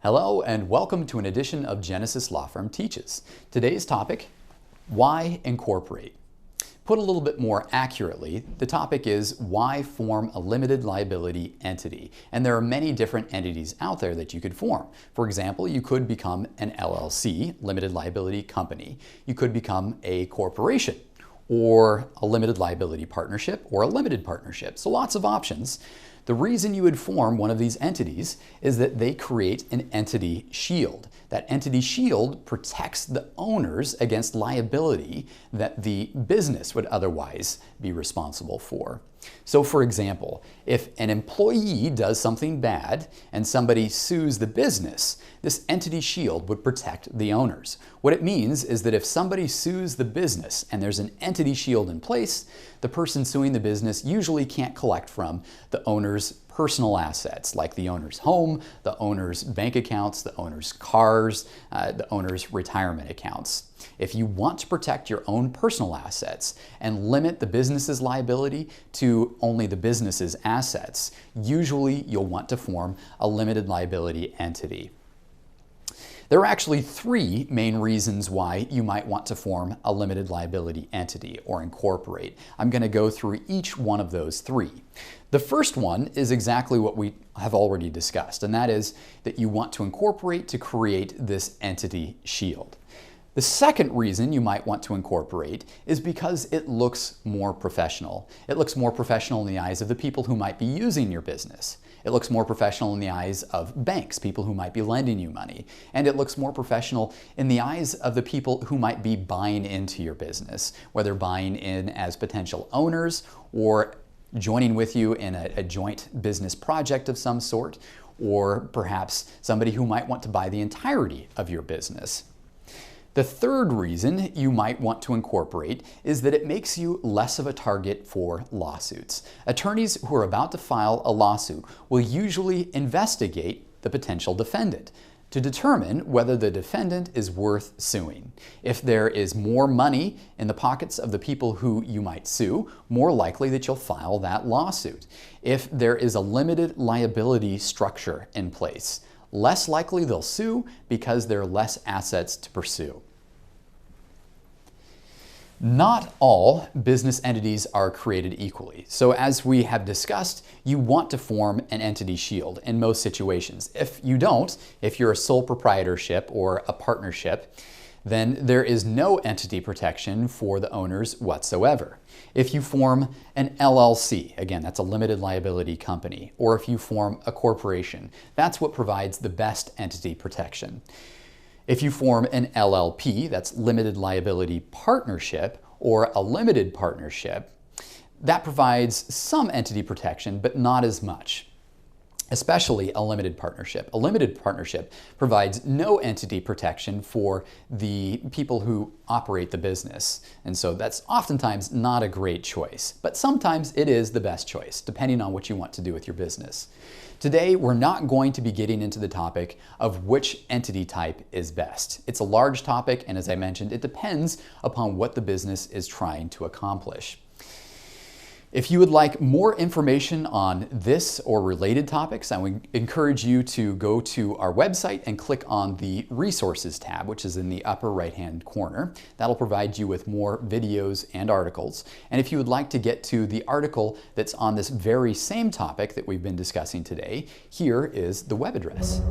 Hello and welcome to an edition of Genesis Law Firm Teaches. Today's topic, why incorporate? Put a little bit more accurately, the topic is why form a limited liability entity? And there are many different entities out there that you could form. For example, you could become an LLC, limited liability company. You could become a corporation, or a limited liability partnership, or a limited partnership. So lots of options. The reason you would form one of these entities is that they create an entity shield. That entity shield protects the owners against liability that the business would otherwise be responsible for. So for example, if an employee does something bad and somebody sues the business, this entity shield would protect the owners. What it means is that if somebody sues the business and there's an entity shield in place, the person suing the business usually can't collect from the owner's personal assets, like the owner's home, the owner's bank accounts, the owner's cars, the owner's retirement accounts. If you want to protect your own personal assets and limit the business's liability to only the business's assets, usually you'll want to form a limited liability entity. There are actually three main reasons why you might want to form a limited liability entity or incorporate. I'm going to go through each one of those three. The first one is exactly what we have already discussed, and that is that you want to incorporate to create this entity shield. The second reason you might want to incorporate is because it looks more professional. It looks more professional in the eyes of the people who might be using your business. It looks more professional in the eyes of banks, people who might be lending you money. And it looks more professional in the eyes of the people who might be buying into your business, whether buying in as potential owners or joining with you in a joint business project of some sort, or perhaps somebody who might want to buy the entirety of your business. The third reason you might want to incorporate is that it makes you less of a target for lawsuits. Attorneys who are about to file a lawsuit will usually investigate the potential defendant to determine whether the defendant is worth suing. If there is more money in the pockets of the people who you might sue, more likely that you'll file that lawsuit. If there is a limited liability structure in place, less likely they'll sue because there are less assets to pursue. Not all business entities are created equally. So as we have discussed, you want to form an entity shield in most situations. If you don't, if you're a sole proprietorship or a partnership, then there is no entity protection for the owners whatsoever. If you form an LLC, again, that's a limited liability company, or if you form a corporation, that's what provides the best entity protection. If you form an LLP, that's limited liability partnership, or a limited partnership, that provides some entity protection, but not as much. Especially a limited partnership. A limited partnership provides no entity protection for the people who operate the business. And so that's oftentimes not a great choice, but sometimes it is the best choice, depending on what you want to do with your business. Today, we're not going to be getting into the topic of which entity type is best. It's a large topic, and as I mentioned, it depends upon what the business is trying to accomplish. If you would like more information on this or related topics, I would encourage you to go to our website and click on the Resources tab, which is in the upper right-hand corner. That'll provide you with more videos and articles. And if you would like to get to the article that's on this very same topic that we've been discussing today, here is the web address.